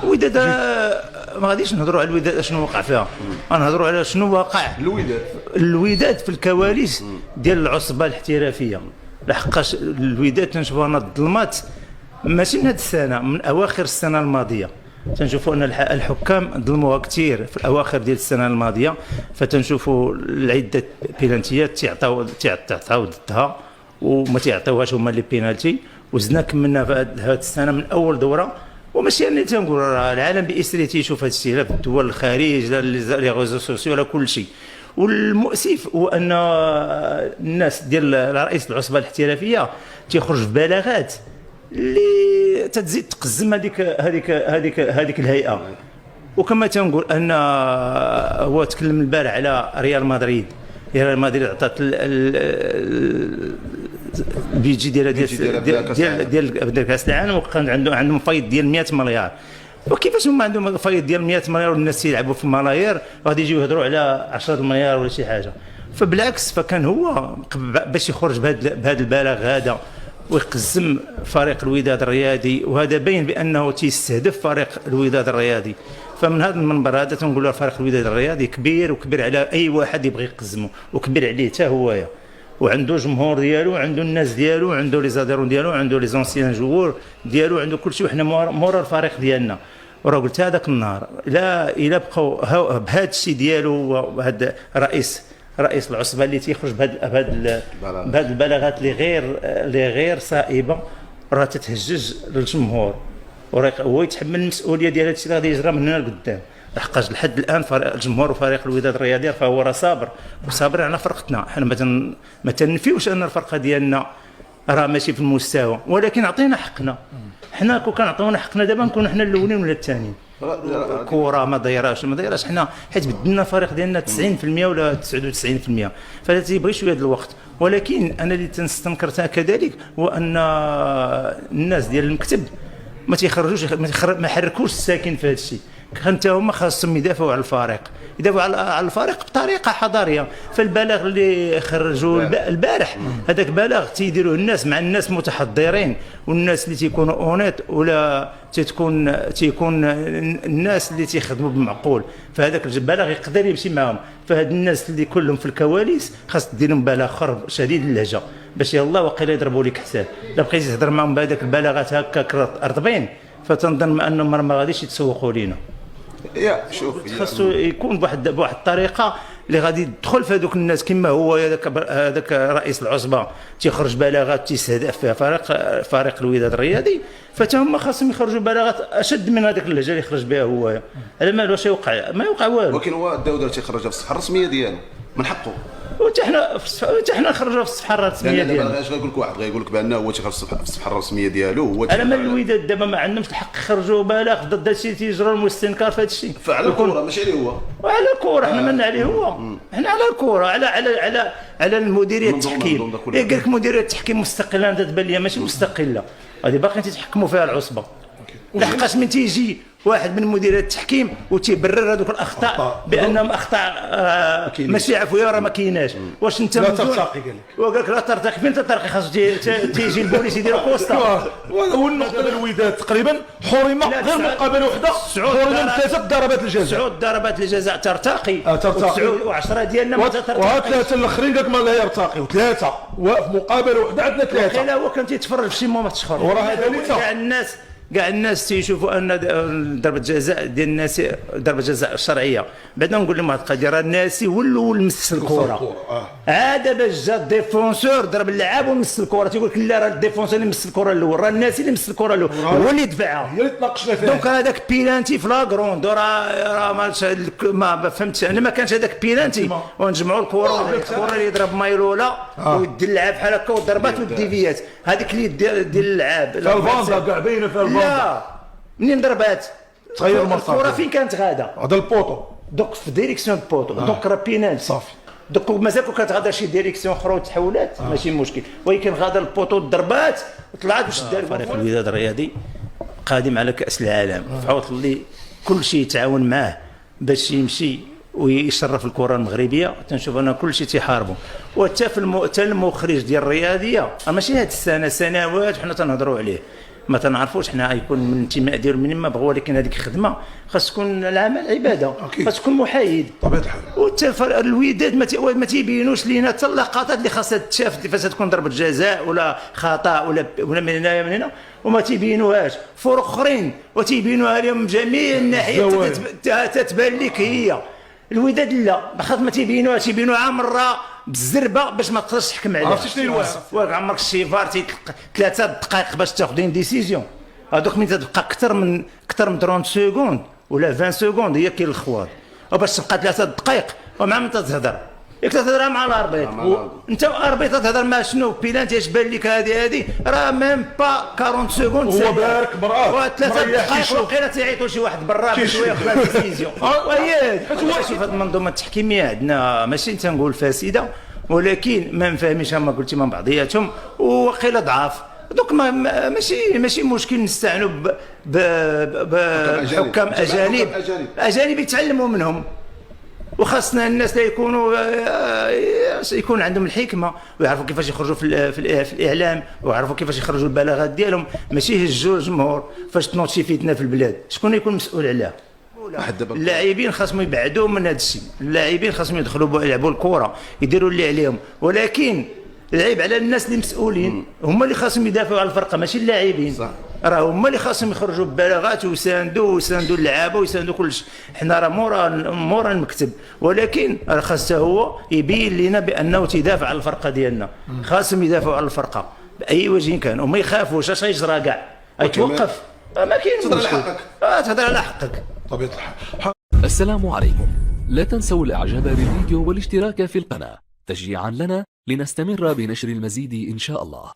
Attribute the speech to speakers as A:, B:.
A: الوداد ما غاديش نهضروا على الوداد شنو وقع فيها، غنهضروا على شنو واقع الوداد في الكواليس ديال العصبه الاحترافيه. لحقاش الوداد تنشوفوا انا الظلمات ماشي من هذه السنه، من اواخر السنه الماضيه تنشوفوا ان الحكام ظلموها كثير في الاواخر ديال السنه الماضيه. فتنشوفوا العده بينالتيات تعطاو ضدها وما تعطيوهاش هما لي بينالتي، وزدنا كملنا في هذه السنه من اول دوره. وماشي انا تنقول راه العالم باسره تيشوف هذا الشيء، لا في الدول الخارج لا لي ريزو سوسيو لا كل شيء. والمؤسف هو ان الناس ديال رئيس العصبه الاحترافيه تيخرج في بلاغات اللي تتزيد تقزم هذيك الهيئه. وكما تنقول ان هو تكلم البارح على ريال مدريد عطات البيجي ديال كاس العالم، وكان عندهم فايض ديال 100 مليار. وكيفاش هما عندهم فايض ديال 100 مليار والناس يلعبوا في الملايير غادي يجيو يهضروا على 10 مليار ولا شي حاجه؟ فبالعكس، فكان هو باش يخرج بهذا البلاغ هذا ويقزم فريق الوداد الرياضي، وهذا باين بانه تيستهدف فريق الوداد الرياضي. فمن هذا المنبر هذا تنقول فريق الوداد الرياضي كبير، وكبير على اي واحد يبغي يقزمه، وكبير عليه حتى هويا، وعنده جمهور ديالو، وعنده الناس ديالو، وعنده لي زاديرون ديالو، وعنده لي زونسيان جوور ديالو، عنده كل شيء. وحنا مورا الفريق ديالنا. وراه قلت هذاك النهار الا بقاو بهذا الشيء ديالو، وهذا رئيس العصبه اللي تيخرج بهذا البلاغات اللي غير صائبه، راه تتهجج للجمهور، وهو يتحمل المسؤوليه ديال هذا الشيء اللي غادي يجرى من هنا لقدام. لحقاش لحد الان الجمهور وفريق الوداد الرياضي فهو راه صابر على فرقتنا. حنا ما تنفيوش ان الفرقه ديالنا راه ماشي في المستوى، ولكن عطينا حقنا. حنا كون كنعطيونا حقنا دابا نكونوا حنا الاولين ولا الثانيين. الكره ما دايراش حنا، حيت بدلنا الفريق ديالنا 90% ولا 99%، فهذا تيبغي شويه ديال الوقت. ولكن انا اللي تنستنكرتها كذلك هو ان الناس ديال المكتب ما تيخرجوش، ما يحركوش الساكن في هذا الشيء. حتى هما خاصهم يدافعوا على الفريق، على الفريق بطريقه حضاريه. فالبلاغ اللي خرجوا البارح هذاك بلاغ تيديروه الناس مع الناس متحضرين، والناس اللي تيكونوا اونيت، ولا تيكون الناس اللي تيخدموا بالمعقول. فهذاك البلاغ يقدر يمشي معهم. فهاد الناس اللي كلهم في الكواليس خاص دير لهم بلاغ خرب شديد اللهجه، باش يلاه وقيلا يضربوا لك حساب. لا بقيتي تهضر معهم بهذاك البلاغات هكاك رطبين، فتنظن انهم ما غاديش يتسوقوا لينا.
B: شوف،
A: خاصو يكون بواحد الطريقه اللي غادي تدخل في هذوك الناس، كما هو هذاك رئيس العصبه تيخرج بلاغات تيستهدف فيها فريق الوداد الرياضي، فهم خاصهم يخرجوا بلاغات اشد من هذيك اللهجه اللي خرج بها هو. على مال واش يوقع؟ ما يوقع والو.
B: ولكن هو الدوله تيخرجها في الصفحه الرسميه ديالو، من حقه.
A: وحتى حنا نخرجوها في الصفحه الرسميه ديالو.
B: اش غيقول لك واحد؟ غيقول لك بانه هو تيخرج في الصفحه الرسميه ديالو هو.
A: على مال الوداد دابا ما عندهمش الحق يخرجوا بلاغ ضد هادشي تيجرى والاستنكار في هادشي.
B: فعلى الكره ماشي عليه هو.
A: وعلى الكره حنا مالنا عليه هو. حنا على الكره، على المديريه التحكيم. قال لك مديريه التحكيم مستقله، انت تبان لي ماشي مستقله، غادي باقيين تتحكموا فيها العصبه. لحقاش من تيجي واحد من مديريه التحكيم وتيبرر هذوك الاخطاء بانهم اخطاء ماشي عفويه، راه ما كايناش. واش انت
C: لا ترتقي؟
A: وقال لك لا ترتقي. فين ترتقي؟ خاص تيجي البوليس يديروا كوستا.
C: والنقطه الوداد تقريبا حرم غير مقابله وحده، حرم 3 ضربات الجزاء.
A: 9 ضربات الجزاء ترتقي، و10 ديالنا ما ترتقي.
C: وثلاثه الاخرين قالك ما لا يرتقي، وثلاثه وفي مقابله وحده عندنا 3.
A: لا هو كان تيتفرج في شي ماتش اخر.
C: وراه هذا
A: كاع الناس تيشوفوا ان ضربه جزاء ديال الناس ضربه جزاء شرعيه. بعدا نقول لهم هذه القضيه، راه الناس هو الاول مس الكره. عاد باش جا الديفونسور ضرب اللعاب ومس الكره، تيقول لك لا راه الديفونسور اللي مس الكره الاول، راه الناس اللي مس الكره الاول، هو اللي دفعها،
C: هي اللي تناقشنا فيها.
A: دونك هذاك بيلانتي في لاكروند، راه ما فهمتش انا. ما كانش هذاك بيلانتي ونجمعوا الكره اللي يضرب مايلولا ويدلعها بحال هكا والضربات والديفيات، هذيك اللي ديال اللعاب.
C: الفاندا كاع باينه في الفاندا.
A: لا منين ضربات
C: تغير المسار.
A: الكره فين كانت غاده؟
C: هذا البوطو،
A: دوك في ديريكسيون البوطو. دوك راه بينالتي
C: صافي.
A: دوك مازال كانت غادا شي ديريكسيون اخرى وتحولات ماشي مشكل، ولكن غادا البوطو الضربات وطلعت باش دار. فريق الوداد الرياضي قادم على كاس العالم، فعوض اللي كل شيء يتعاون معاه باش يمشي ويشرف الكره المغربيه. تنشوف انا كل شيء تيحاربوا، وحتى في المخرج ديال الرياضيه ماشي هاد السنه، سنوات حنا تنهضروا عليه. ما تنعرفوش حنا يكون من الانتماء ديالو منين ما بغى، ولكن هذيك الخدمه خاص تكون العمل عباده، خاص تكون محايد
C: طبيعة الحال.
A: الوداد ما تيبينوش لينا حتى اللقطات اللي خاصها تشاف فاش تكون ضربه جزاء ولا خطا ولا من هنايا من هنا، وما تيبينوهاش. فروق اخرين وتيبينوها لهم من جميع الناحيات تتبان لك هي. الوداد لا، خاطر ما تيبينوها مره بالزربه باش ما تقدرش تحكم عليها.
C: عرفتي شنو هو؟
A: واك عمرك شي فار 3 دقائق باش تاخذ اون ديسيزيون، هذوك من تبقى اكثر من 30 سكوند ولا 20 سكوند هي كاين الخوار، وباش تبقى 3 دقائق ومع من تهضر ياك تهضر مع الاربيط، انت الاربيط تهضر مع شنو بيلانتي اش بان لك هذه راه ميم با 40 سكوند
C: هو بارك مراه
A: 3 دقائق وقيله تيعيطوا شي واحد برا باش هو ياخذ ديسيزيون. وهي شوف هذه المنظومه التحكيميه عندنا ماشي تنقول فاسده، ولكن ما مفاهمينش كما قلتي من بعضياتهم وقيله ضعاف. دوك ماشي مشكل نستعنوا بحكام اجانب يتعلموا منهم، وخاصنا الناس اللي يكون عندهم الحكمه ويعرفوا كيفاش يخرجوا في الاعلام، ويعرفوا كيفاش يخرجوا البلاغات ديالهم، ماشي يهجوا الجمهور فاش تنوض شي فتنه في البلاد شكون يكون مسؤول عليها؟ اللاعبين خاصهم يبعدوا من هذا الشيء، اللاعبين خاصهم يدخلوا يلعبوا الكره يديروا اللي عليهم، ولكن العيب على الناس اللي مسؤولين، هما اللي خاصهم يدافعوا على الفرقه ماشي اللاعبين. راه هما اللي خاصهم يخرجوا ببلاغات ويساندوا اللعابه ويساندوا كلشي. حنا راه مورا المكتب، ولكن راه خاص هو يبين لنا بانه تيدافع على الفرقه ديالنا، خاصهم يدافعوا على الفرقه باي وجه كان وما يخافوش اش غيجرى كاع، يتوقف ما كاين
B: تهضر على حقك.
A: تهضر على حقك.
C: طبيعة الحال.
D: السلام عليكم، لا تنسوا الاعجاب بالفيديو والاشتراك في القناة تشجيعا لنا لنستمر بنشر المزيد إن شاء الله.